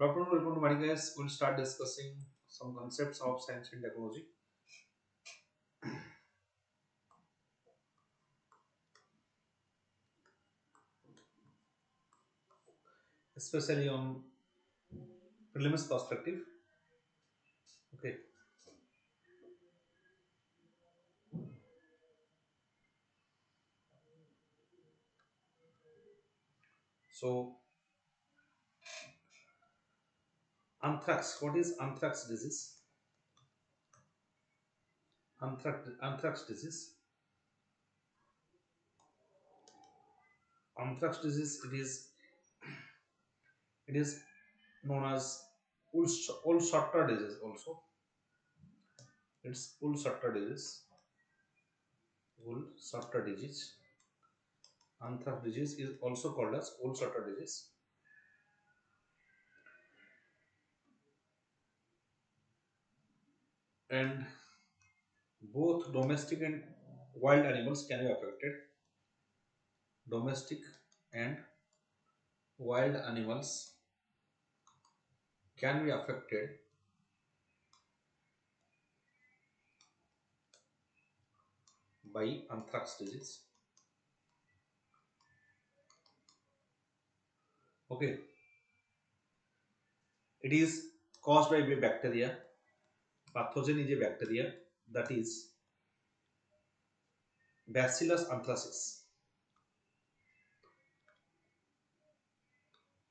Good afternoon, welcome to VANIKIAS. We'll start discussing some concepts of science and technology, especially on prelims perspective. Okay, so anthrax. What is anthrax disease? Anthrax disease. Anthrax disease. It is known as Ulster disease. Also, it's Ulster disease. Ulster disease. Anthrax disease is also called as Ulster disease. And both domestic and wild animals can be affected. Domestic and wild animals can be affected by anthrax disease. Okay, it is caused by a bacteria. Pathogen is a bacteria, that is Bacillus anthracis.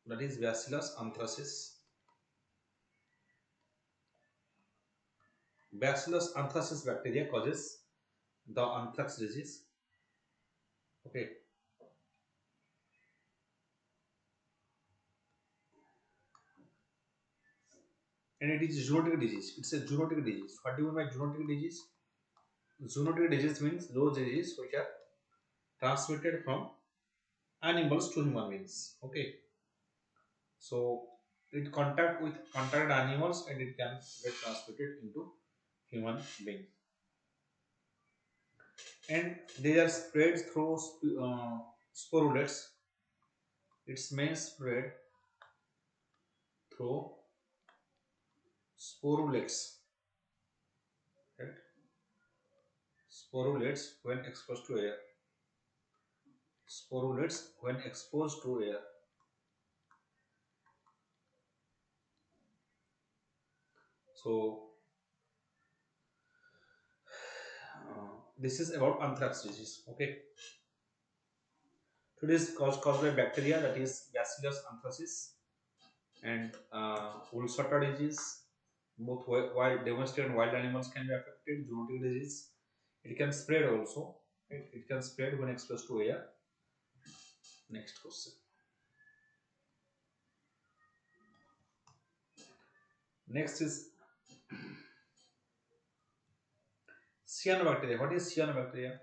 That is Bacillus anthracis. Bacillus anthracis bacteria causes the anthrax disease. Okay, and it is zoonotic disease. It's a zoonotic disease. What do you mean by zoonotic disease? Zoonotic disease means those diseases which are transmitted from animals to human beings. Okay, so it contact animals and it can get transmitted into human being, and they are spread through sporulets. It's main spread through sporulets, right? Sporulets when exposed to air. Sporulets when exposed to air. So this is about anthrax disease. Okay, so it is caused by bacteria, that is Bacillus anthracis, and Ulcer disease. Both wild, domestic and wild animals can be affected. Zoonotic disease. It can spread also. It can spread when exposed to air. Next question. Next is cyanobacteria. What is cyanobacteria?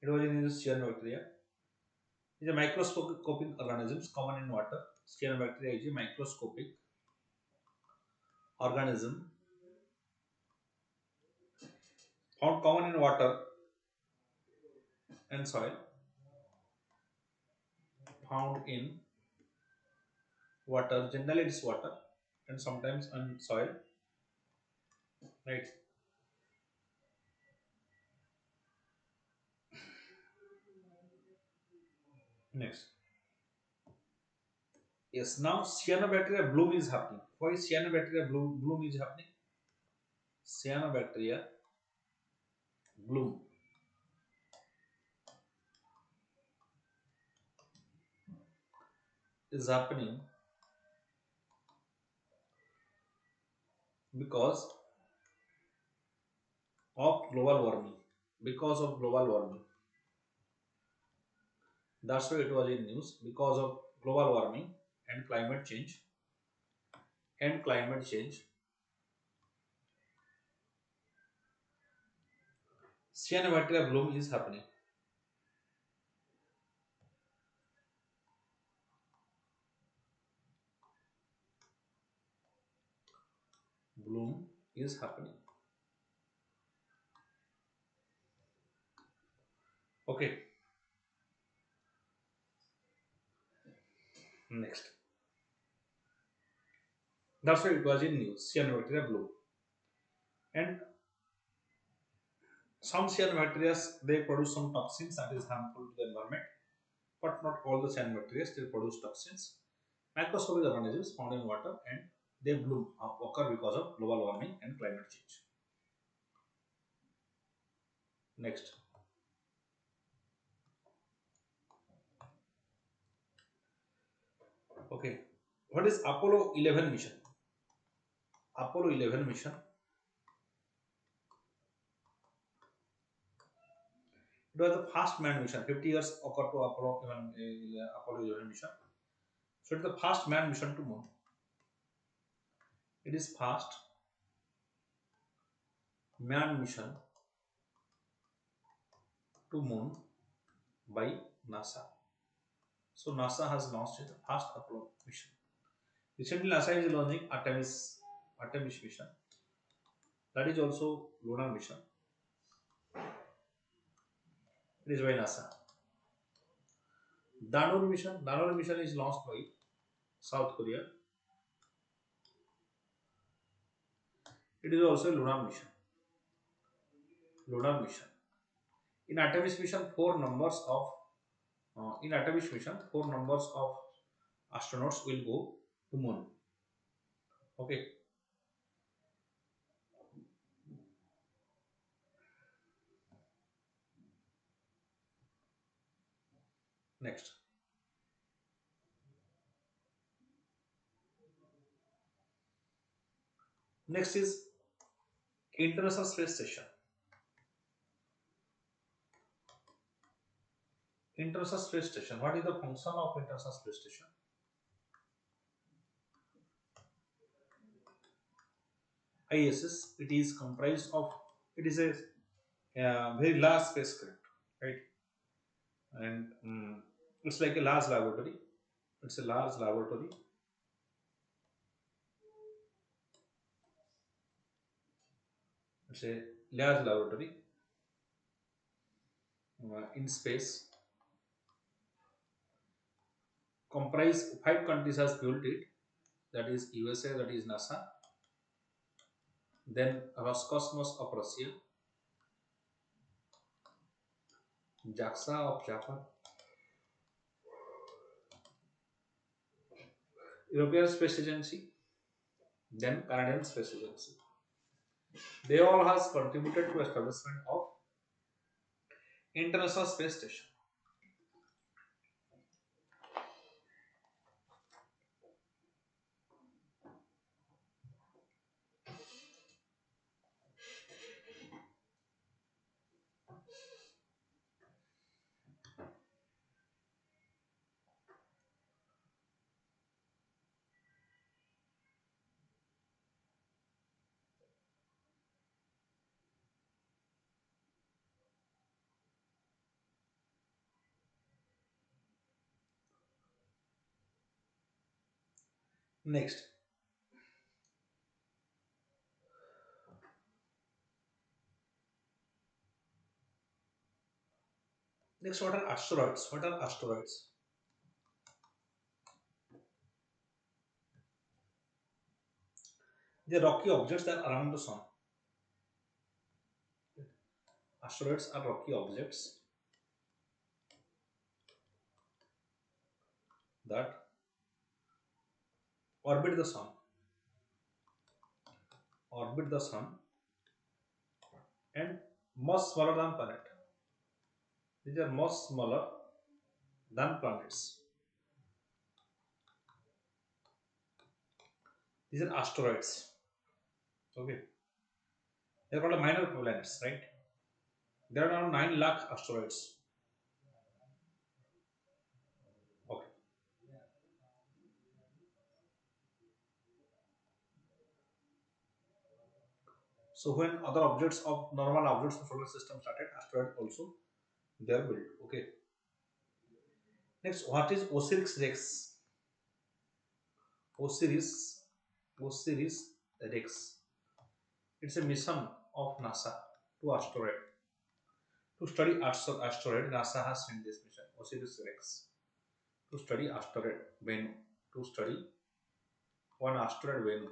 It was in cyanobacteria. It is a microscopic organisms common in water. Cyanobacteria is a microscopic organism found common in water and soil. Found in water. Generally, it is water, and sometimes on soil. Right. Next. Yes. Now, cyanobacteria bloom is happening. Why cyanobacteria bloom is happening? Cyanobacteria bloom is happening because of global warming. Because of global warming. That's why it was in news. Because of global warming and climate change. And climate change. Cyanobacteria bloom is happening. Bloom is happening. Okay. Next, that's why it was in news. Cyanobacteria bloom, and some cyanobacteria they produce some toxins that is harmful to the environment, but not all the cyanobacteria they produce toxins. Microscopic organisms found in water and they bloom occur because of global warming and climate change. Next, okay, what is Apollo 11 mission? Apollo 11 mission. It was the first manned mission. 50 years occurred to Apollo 11 mission. So it is the first manned mission to moon. It is first manned mission to moon by NASA. So NASA has launched the first Apollo mission. Recently, NASA is launching Artemis mission. That is also lunar mission. It is by NASA. Danur mission is launched by South Korea. It is also a lunar mission. Lunar mission. In Artemis mission, four numbers of astronauts will go to moon. Okay. Next. Next is International Space Station. International Space Station. What is the function of International Space Station? IAS. It is comprised of. It is a very large spacecraft, right? And it's like a large laboratory. It's a large laboratory. It's a large laboratory in space. Comprise 5 countries has built it. That is USA. That is NASA. Then Roscosmos of Russia. JAXA of Japan. European Space Agency. Then Canadian Space Agency. They all has contributed to establishment of International Space Station. Next, what are asteroids? What are asteroids? They are rocky objects that are around the sun. Asteroids are rocky objects that orbit the sun. And much smaller than planet. These are much smaller than planets. These are asteroids. Okay. They are called minor planets, right? There are around 9 lakh asteroids. Okay. So when other objects of normal objects of solar system started, asteroid also they are built. Okay. Next, what is Osiris Rex? Osiris Rex. It's a mission of NASA to asteroid. To study asteroid, NASA has sent this mission, Osiris Rex. to study asteroid Venu. To study one asteroid Venu.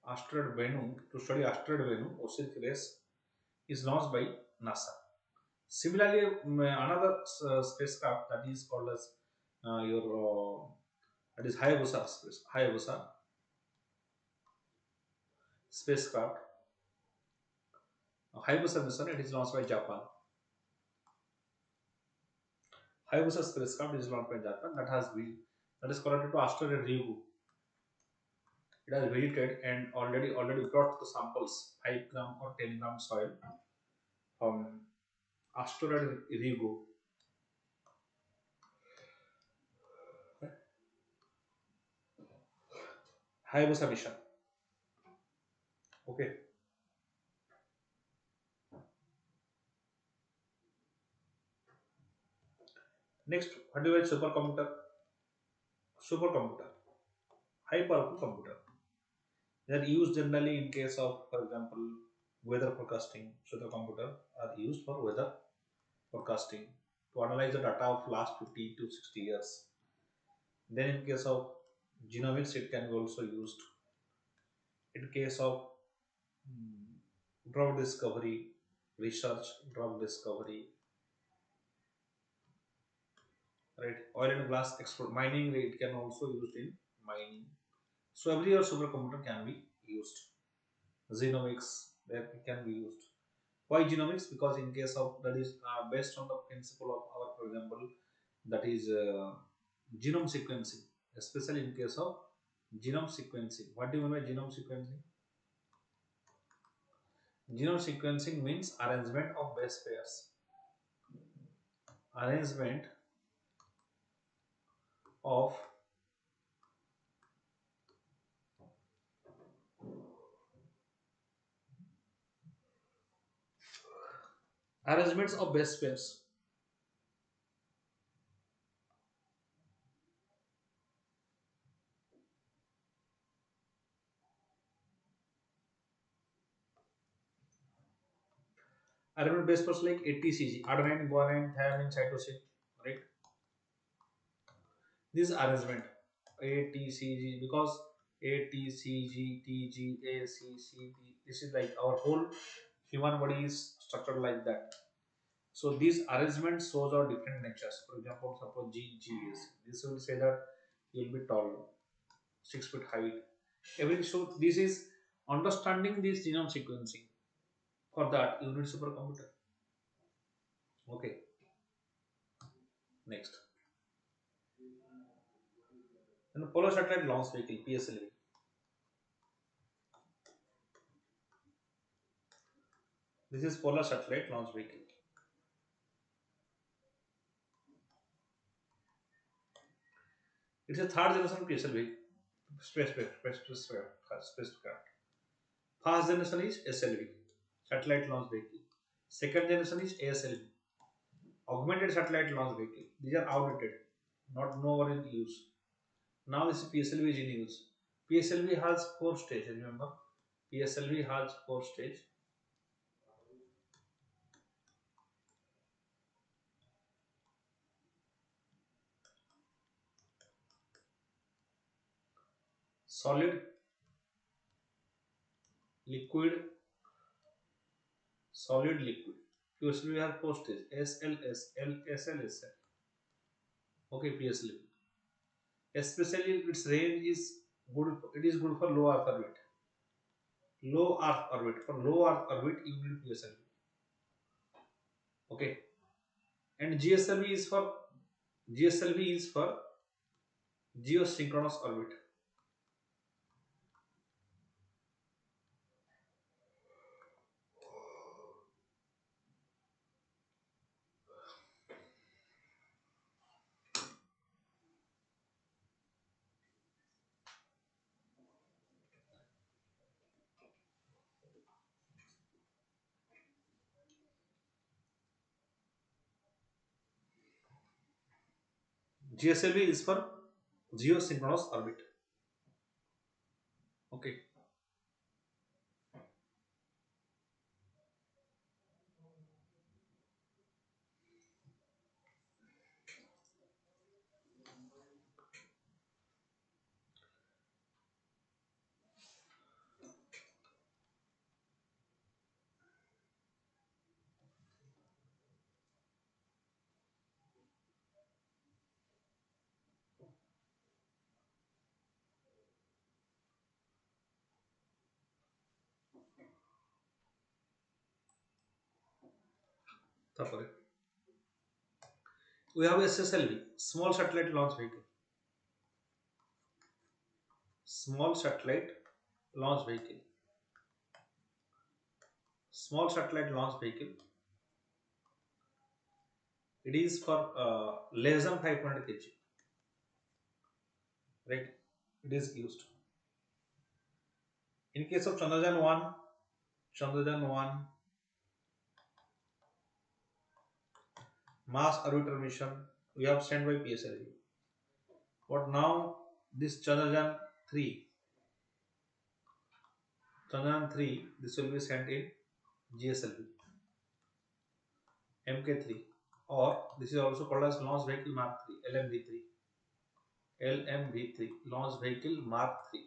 Asteroid Venu. To study asteroid Venu, oceanic race is launched by NASA. Similarly, another spacecraft that is called as your that is Hayabusa spacecraft. Hayabusa mission, it is launched by Japan. Hayabusa spacecraft is launched by Japan that is connected to asteroid Ryugu. It has visited and already brought the samples 5 gram or 10 gram soil from asteroid Ryugu. Hayabusa mission. Okay. Next, what do you call supercomputer? Supercomputer, high powerful computer. They are used generally in case of, for example, weather forecasting. Supercomputer are used for weather forecasting to analyze the data of last 50 to 60 years. Then in case of genomics, it can be also used. In case of drug discovery, research, drug discovery, right? Oil and gas export mining, it can also used in mining. So every year supercomputer can be used. Genomics, that can be used. Why genomics? Because in case of that is based on the principle of our, for example, that is genome sequencing, especially in case of genome sequencing. What do you mean by genome sequencing? Genome sequencing means arrangement of base pairs. Arrangement of arrangements of base pairs. Arrangement base pairs like ATCG, adenine, guanine, thymine, cytosine, right? This arrangement ATCG, because ATCG, TG, ACCT, this is like our whole human body is structured like that. So these arrangements shows our different natures. For example, suppose GGS. This will say that you will be tall, 6 feet height. Every so this is understanding this genome sequencing. For that, you need supercomputer. Okay. Next, then Polar Satellite Launch Vehicle (PSLV). This is Polar Satellite Launch Vehicle. It's a third generation PSLV spacecraft. First generation is SLV, Satellite Launch Vehicle. Second generation is ASLV, Augmented Satellite Launch Vehicle. These are outdated, not no one in use. Now this PSLV is in use. PSLV has 4 stages. Remember, PSLV has 4 stages. Solid, liquid, solid, liquid. PSLV has 4 stages. SLSL, SLSL. Okay, PSLV. Especially its range is good. It is good for low Earth orbit. Low Earth orbit. For low Earth orbit, you need PSLV. Okay. And GSLV is for geosynchronous orbit. GSLV is for geosynchronous orbit. Okay. ତାପରେ we have SSLV, small satellite launch vehicle. Small satellite launch vehicle. Small satellite launch vehicle. It is for less than 500 kg. Right? It is used. In case of Chandrayaan 1 Mars orbiter mission, we have sent by PSLV. But now this Chandrayaan 3, this will be sent in GSLV, MK3, or this is also called as Launch Vehicle Mark 3, LMV3. LMV3, Launch Vehicle Mark 3.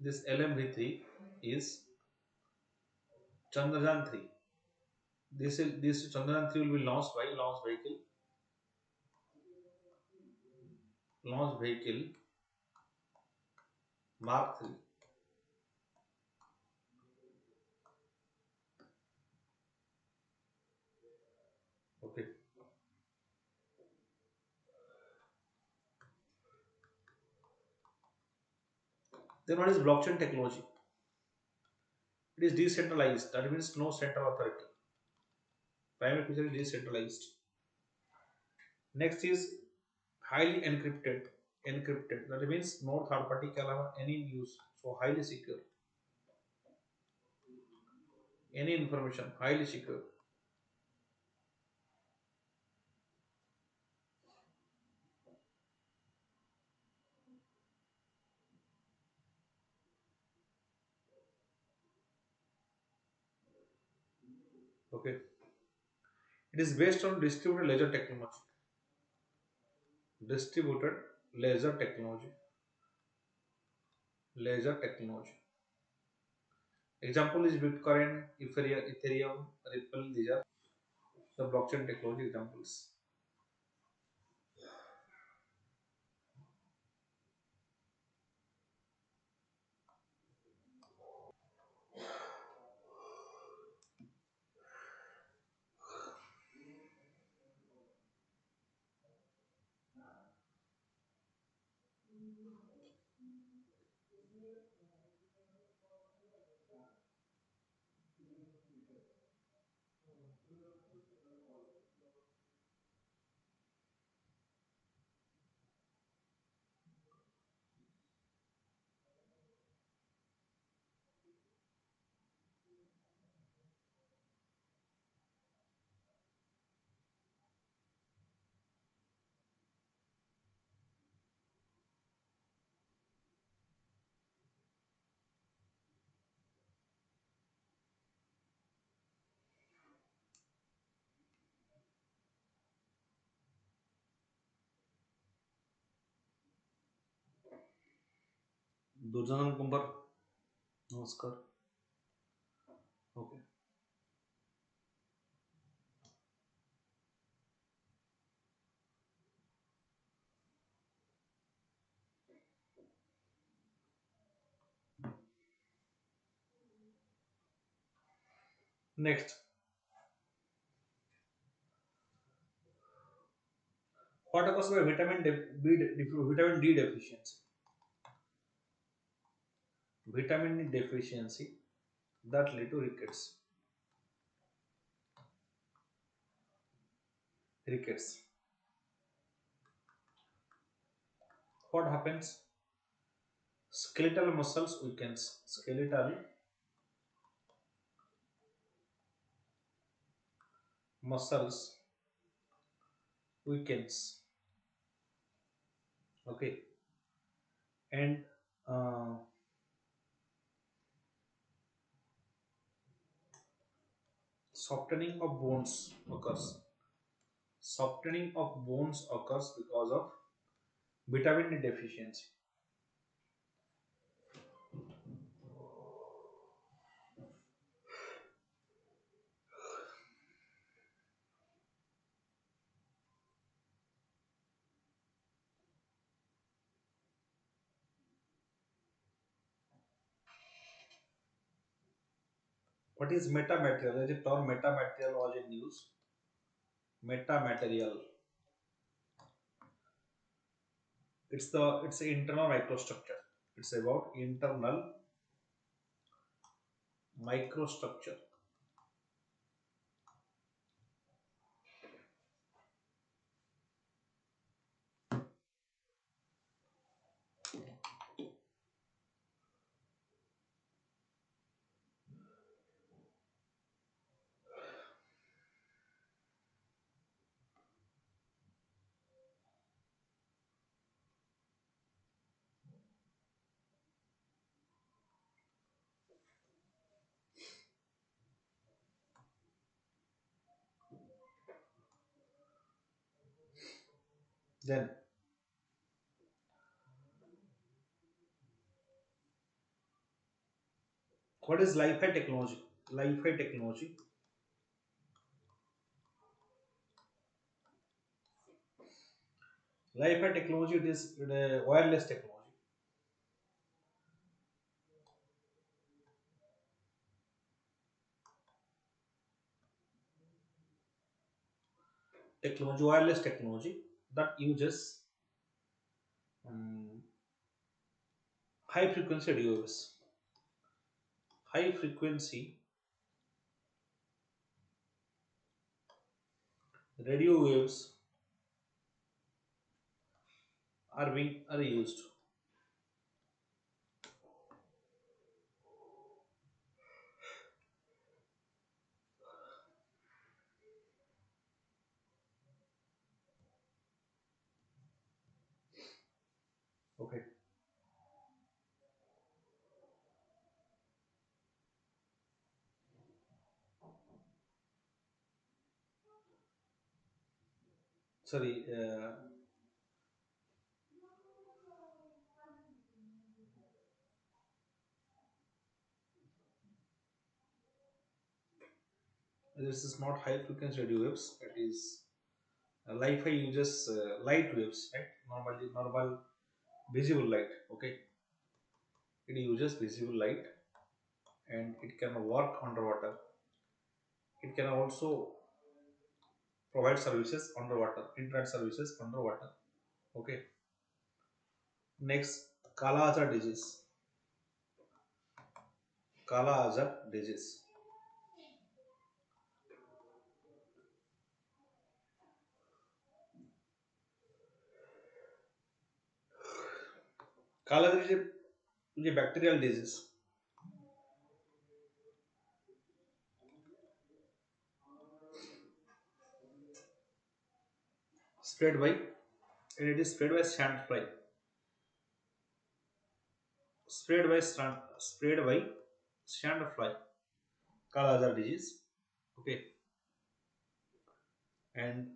This LMV3 is Chandrayaan 3. This Chandrayaan 3 will be launched by Launch Vehicle Mark 3. Okay. Then what is blockchain technology? It is decentralized. That means no central authority. Private feature is decentralized. Next is highly encrypted. Encrypted. That means no third party can have any use. So highly secure. Any information highly secure. Okay. It is based on distributed ledger technology. Distributed ledger technology. Ledger technology. Example is Bitcoin, Ethereum, Ripple. These are the blockchain technology examples. Durjanan Kumbar. Namaskar. Okay. Next, what occurs by vitamin D deficiency? Vitamin D deficiency that lead to rickets. Rickets. What happens? Skeletal muscles weakens. Skeletal muscles weakens. Okay, and uh, softening of bones occurs. Softening of bones occurs because of vitamin D deficiency. What is metamaterial? There is a term metamaterial was in use. Metamaterial. It's the internal microstructure. It's about internal microstructure. Then what is Li-Fi technology? Li-Fi technology. Li-Fi technology, it is wireless technology. Wireless technology that uses um, high frequency radio waves. High frequency radio waves are used. Okay. Sorry. This is not high frequency radio waves. It is Li-Fi uses light waves, right? Normal visible light. Okay. It uses visible light and it can work underwater. It can also provide services underwater, internet services underwater. Okay. Next, Kala Azar disease. Kala Azar disease. Kala Azar is a bacterial disease spread by, and it is spread by sand fly. Spread by sand fly. Kala Azar disease. Okay. And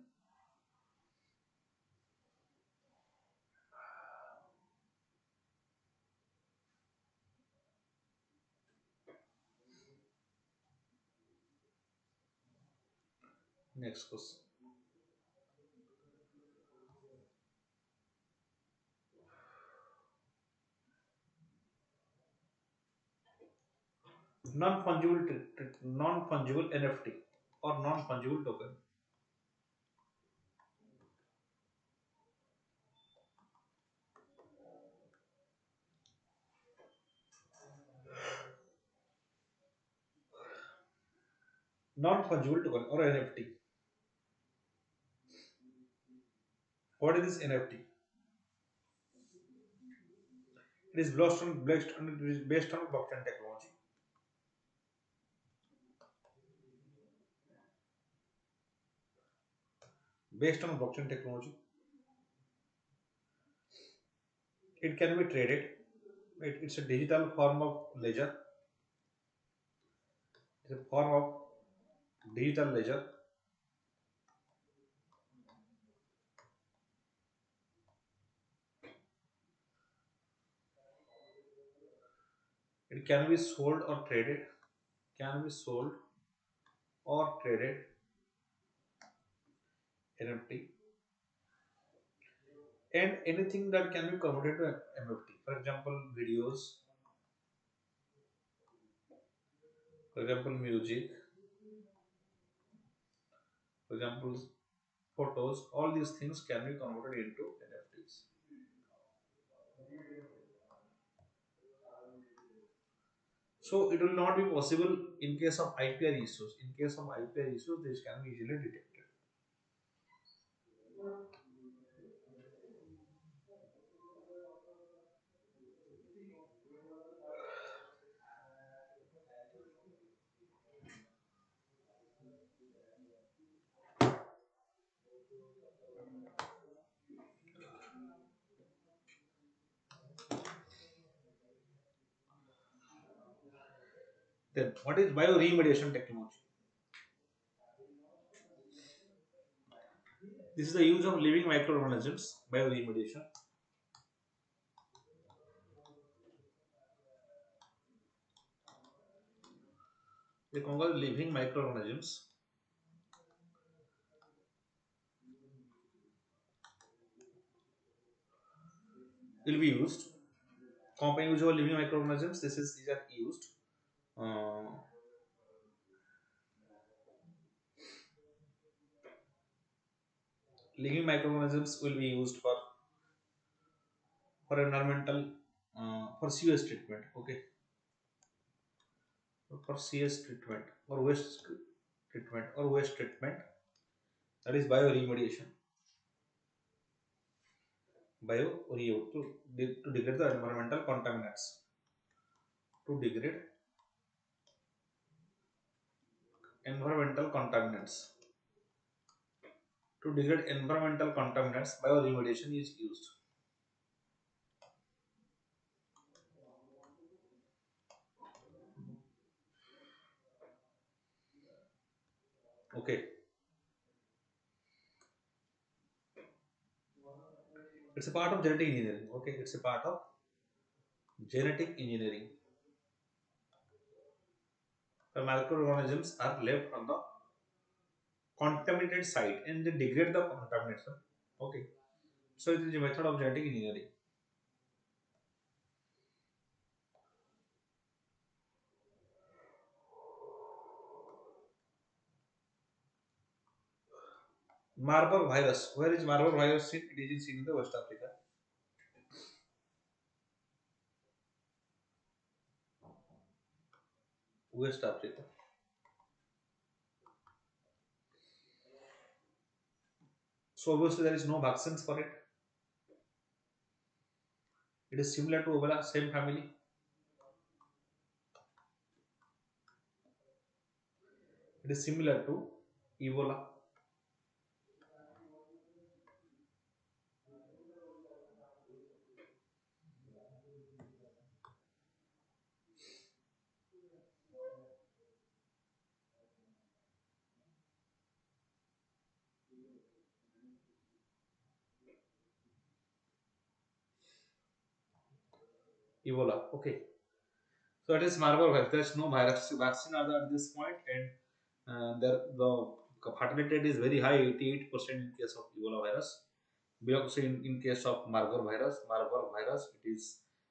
next question. Non-fungible NFT or non-fungible token. Non-fungible token or NFT. What is this NFT? It is based on blockchain technology. Based on blockchain technology, it can be traded. It's a digital form of ledger. It's a form of digital ledger. It can be sold or traded. Can be sold or traded NFT, and anything that can be converted to MFT. For example, videos. For example, music, for example, photos, all these things can be converted into NFTs. So it will not be possible in case of IPR issues. In case of IPR issues, this can be easily detected. Then, what is bioremediation technology? This is the use of living microorganisms, bioremediation. The Congo living microorganisms will be used. Common use of living microorganisms. These are used. Uh, Living microorganisms will be used for environmental for sewage treatment. Okay, for CS treatment or waste treatment. That is bioremediation. To degrade the environmental contaminants. To degrade environmental contaminants. To degrade environmental contaminants, bioremediation is used. Okay, it's a part of genetic engineering. Okay, it's a part of genetic engineering. The microorganisms are left on the contaminated site and they degrade the contamination. Okay, so it is a method of genetic engineering. Marburg virus. Where is Marburg virus seen? It is seen in the West Africa. West Africa. So obviously there is no vaccines for it. It is similar to Ebola, same family. It is similar to Ebola. Ebola. Okay. So it is Marburg virus. There is no virus vaccine at this point, and the fatality rate is very high, 88% in case of Ebola virus. Belongs in case of Marburg virus,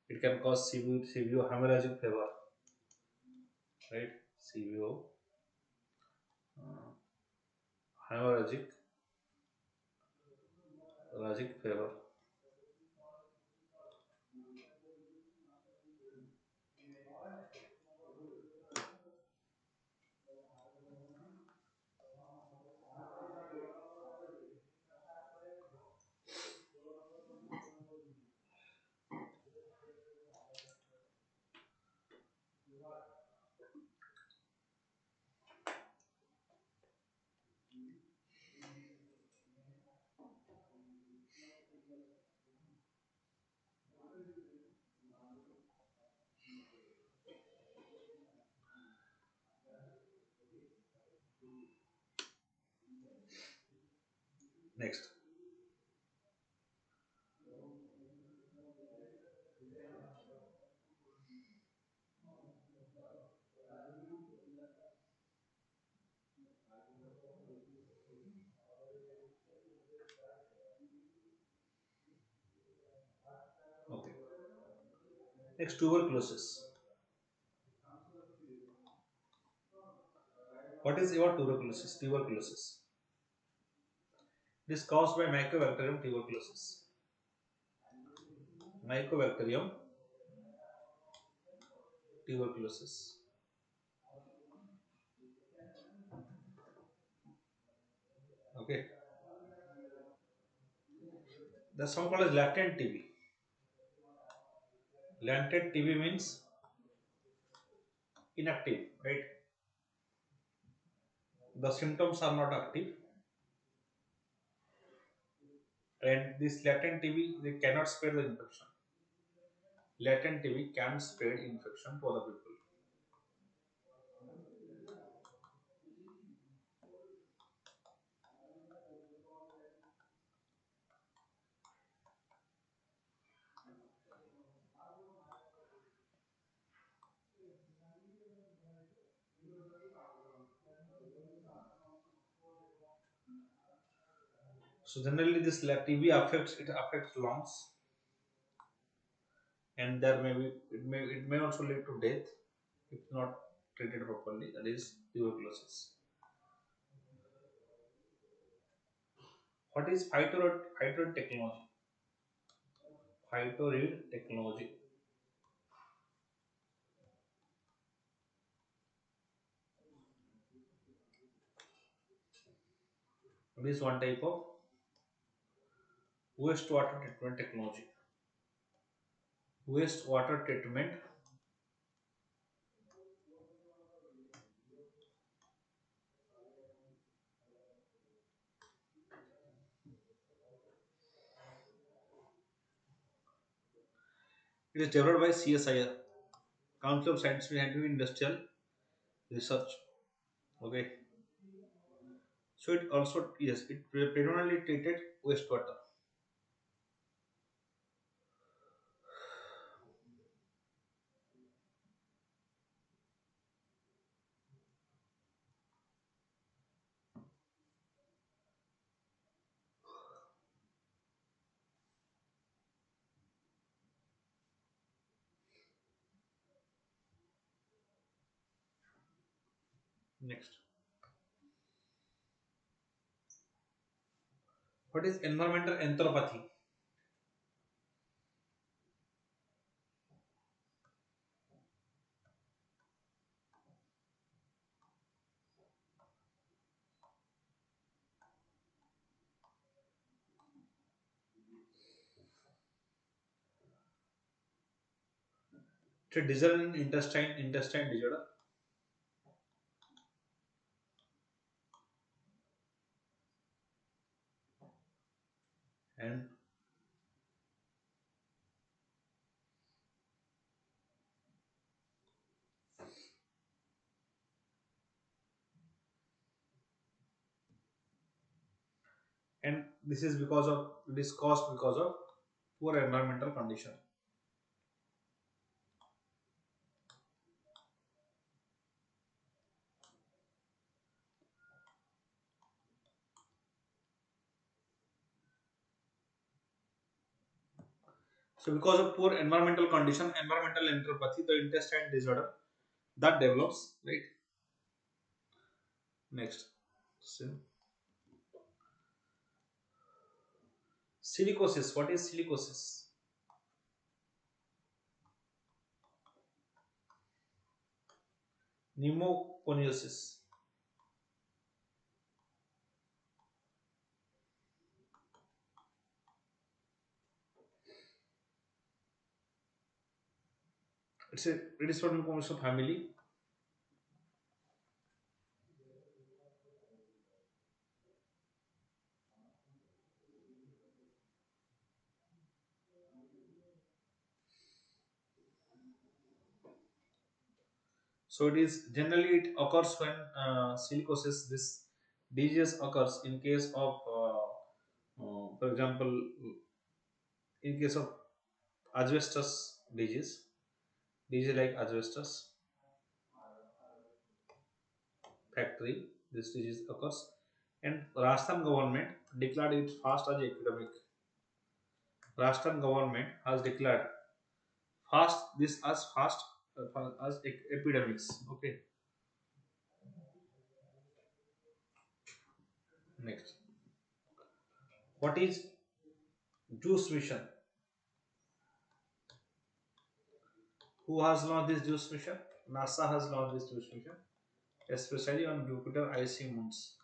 it can cause severe hemorrhagic fever, right? Severe uh, hemorrhagic fever. Next, okay. Next, tuberculosis. What is your tuberculosis? Tuberculosis. It is caused by Mycobacterium tuberculosis. Mycobacterium tuberculosis. Okay. That's some called as latent TB. Latent TB means inactive, right? The symptoms are not active, and this latent TB they cannot spread the infection. Latent TB can spread infection to other people. So generally, this TB affects lungs, and there may be it may also lead to death if not treated properly. That is tuberculosis. What is phytorid technology? Phytorid technology. It is one type of wastewater treatment technology. Wastewater treatment. It is developed by CSIR, Council of Scientific and Industrial Research. Okay. So it also yes, it predominantly treated wastewater. Next, what is environmental anthropathy? It's a disorder in intestine disorder, and this is because of it is caused because of poor environmental condition. So because of poor environmental condition, environmental enteropathy, the intestine disorder that develops, right? Next, so, silicosis. What is silicosis? Pneumoconiosis. It is from pneumoconiosis family. So it is generally it occurs when silicosis. This disease occurs in case of, for example, in case of asbestos disease like asbestos factory. This disease occurs, and Rajasthan government declared it fast as epidemic. Rajasthan government has declared fast as epidemics. Okay, Next, what is juice mission? Who has launched this juice mission? NASA has launched this juice mission, especially on Jupiter icy moons.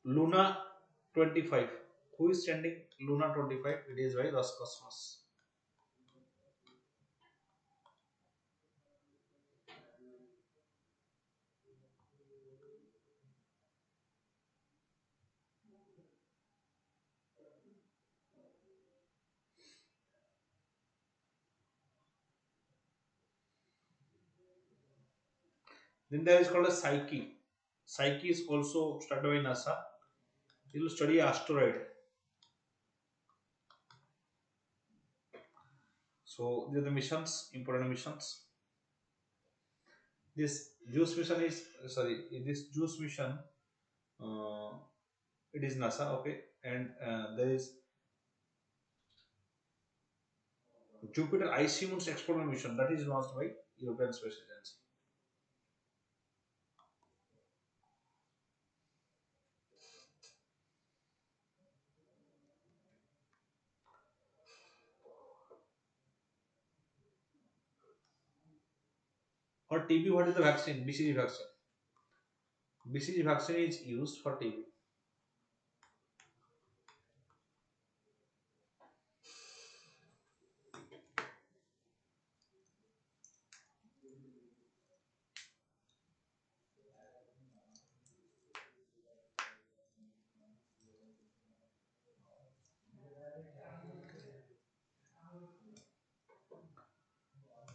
Luna 25. Who is sending Luna 25? It is by Roscosmos. Then there is called a Psyche. Psyche is also studied by NASA. It will study asteroid. So these are the missions, important missions. This juice mission is This juice mission, uh, it is NASA, okay, and there is Jupiter icy moons exploration mission that is launched by European Space Agency. For TB, what is the vaccine? BCG vaccine. BCG vaccine is used for TB.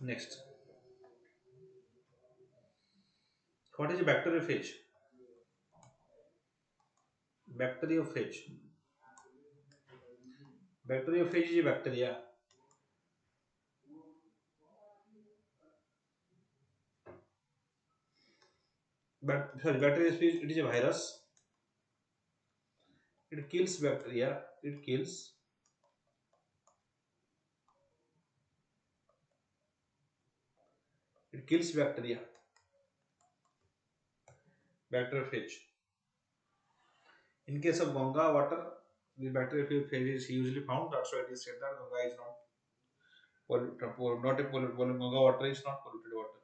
Next, what is bacteriophage? Bacteriophage. Bacteriophage is a bacteria. But sorry, bacteriophage, it is a virus. It kills bacteria. It kills bacteria. Bacteriophage. In case of Ganga water, the bacteriophage is usually found. That's why it is said that Ganga is not not a polluted. Ganga water is not polluted water.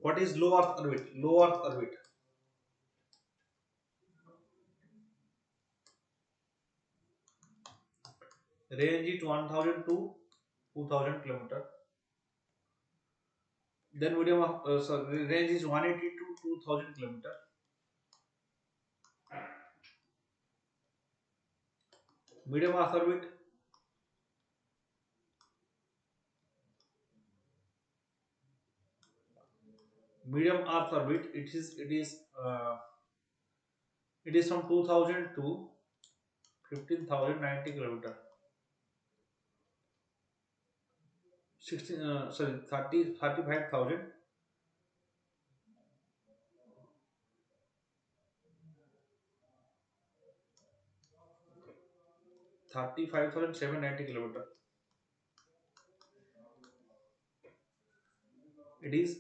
What is low Earth orbit? Low Earth orbit. Range is 1000 to 2000 kilometer. Then medium of range is 180 to 2000 kilometer. Medium Earth orbit. Medium Earth orbit. It is from 2000 to 15,090 kilometer. 16 sorry 30 35,000 35,790 kilometer. It is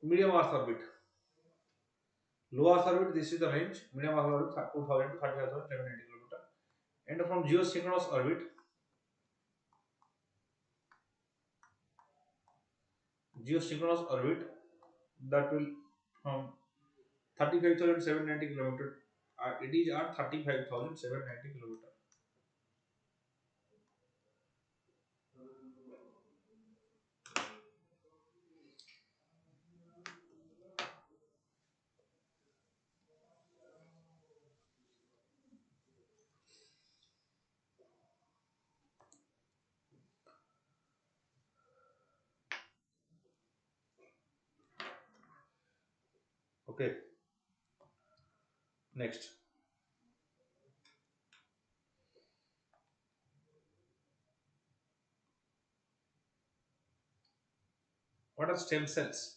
medium Earth orbit. Low Earth orbit, this is the range. Medium Earth orbit 2,000 to 35,790 kilometer. And from geosynchronous orbit, that will from 35,790 kilometer. It is at 35,790 kilometer. Okay. Next, what are stem cells?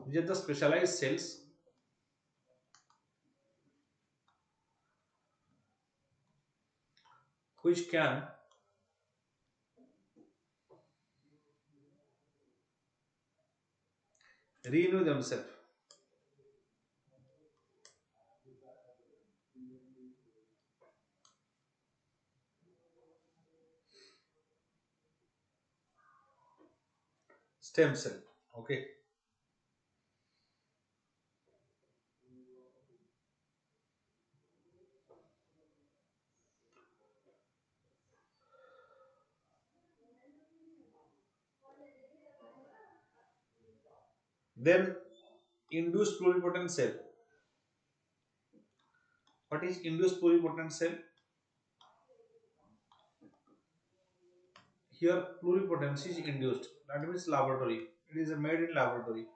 These are the specialized cells which can renew themselves. Stem cell. Okay. Then induced pluripotent cell. What is induced pluripotent cell? Here pluripotency is induced. That means laboratory. It is made in laboratory.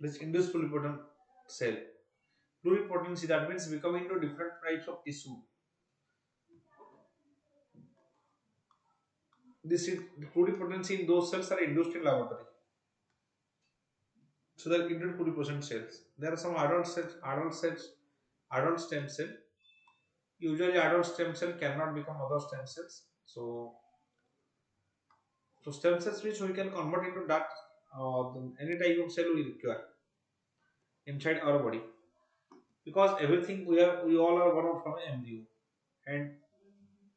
This induced pluripotent cell. Pluripotency, that means becoming into different types of tissue. This is pluripotency in those cells are induced in laboratory. So they are induced pluripotent cells. There are some adult stem cell. Usually adult stem cell cannot become other stem cells. So stem cells which we can convert into that any type of cell we require inside our body, because everything we all are born from an embryo, and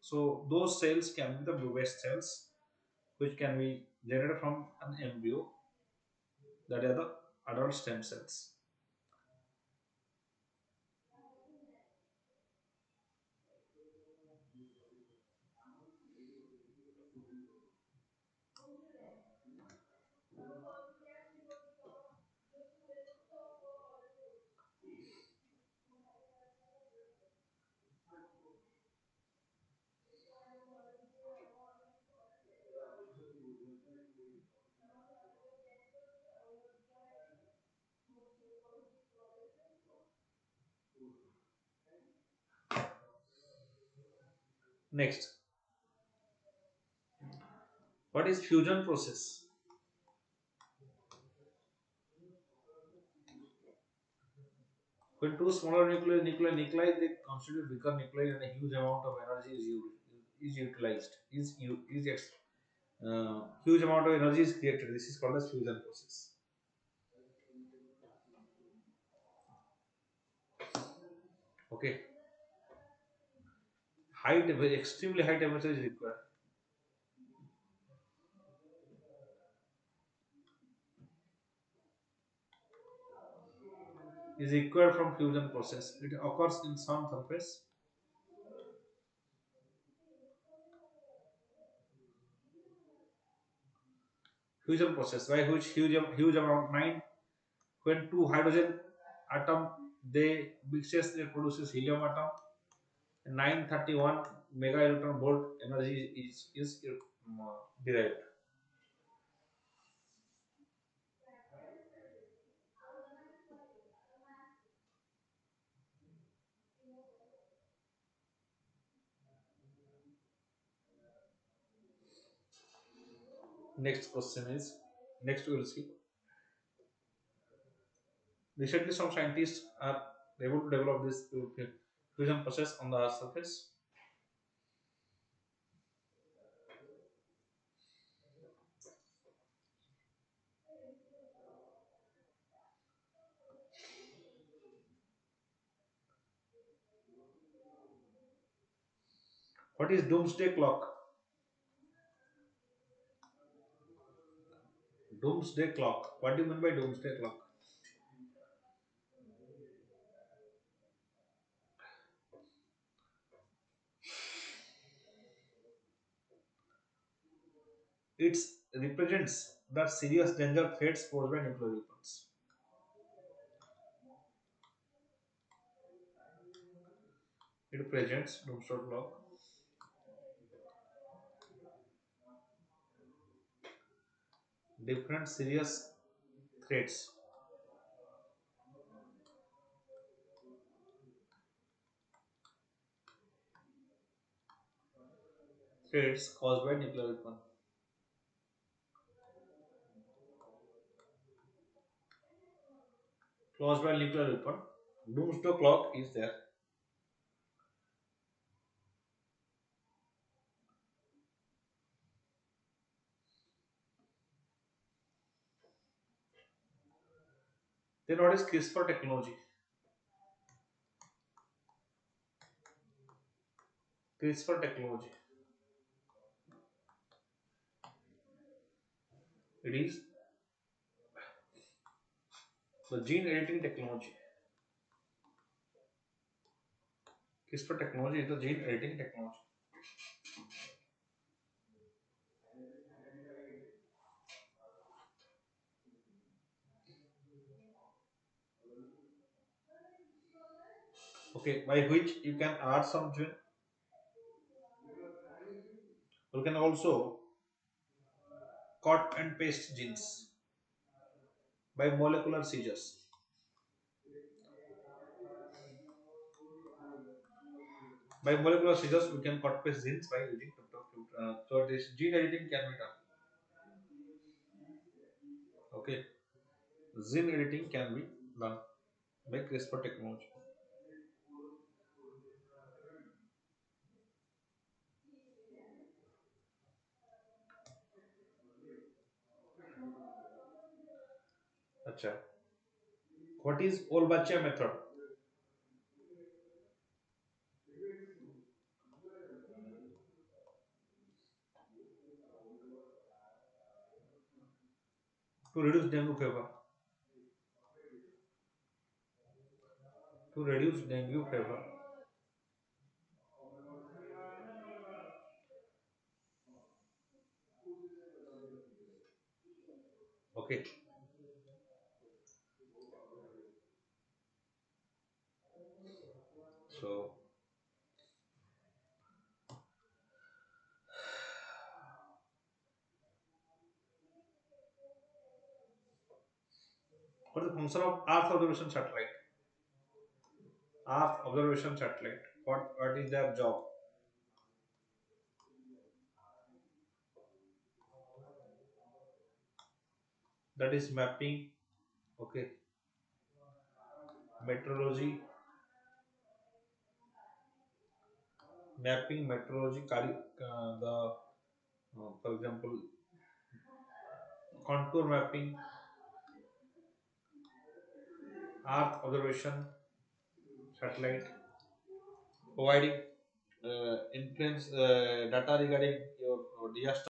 so those cells can be the best cells which can be generated from an embryo, that are the adult stem cells. Next, what is fusion process? When two smaller nuclei they constitute bigger nuclei and a huge amount of energy is utilized huge amount of energy is created. This is called as fusion process. Okay, extremely high temperature is required. Is required from fusion process. It occurs in some surface. Fusion process by which huge amount 9, when two hydrogen atom they mixes they produces helium atom, 931 mega electron volt energy is derived. Next question is, next we will see. Recently, some scientists are able to develop this fusion process on the Earth's surface. What is doomsday clock? Doomsday clock. What do you mean by doomsday clock? It represents that serious danger threats posed by nuclear weapons. It presents doomsday clock. Different serious threats. Threats caused by nuclear weapon. Caused by nuclear weapon. Doomsday clock is there. Then what is CRISPR technology? CRISPR technology. It is the gene editing technology. CRISPR technology is the gene editing technology. Okay, by which you can add some gene. You can also cut and paste genes by molecular seizures. By molecular seizures, we can cut paste genes by using so this gene editing can be done. Okay, gene editing can be done by CRISPR technology. Acha. What is Olbachia method? To reduce dengue fever. To reduce dengue fever. Okay. So what is the function of Earth observation satellite? Earth observation satellite. What is their job? That is mapping. Okay. Meteorology. Mapping meteorology. The for example contour mapping, Earth observation satellite, providing influence data regarding your disaster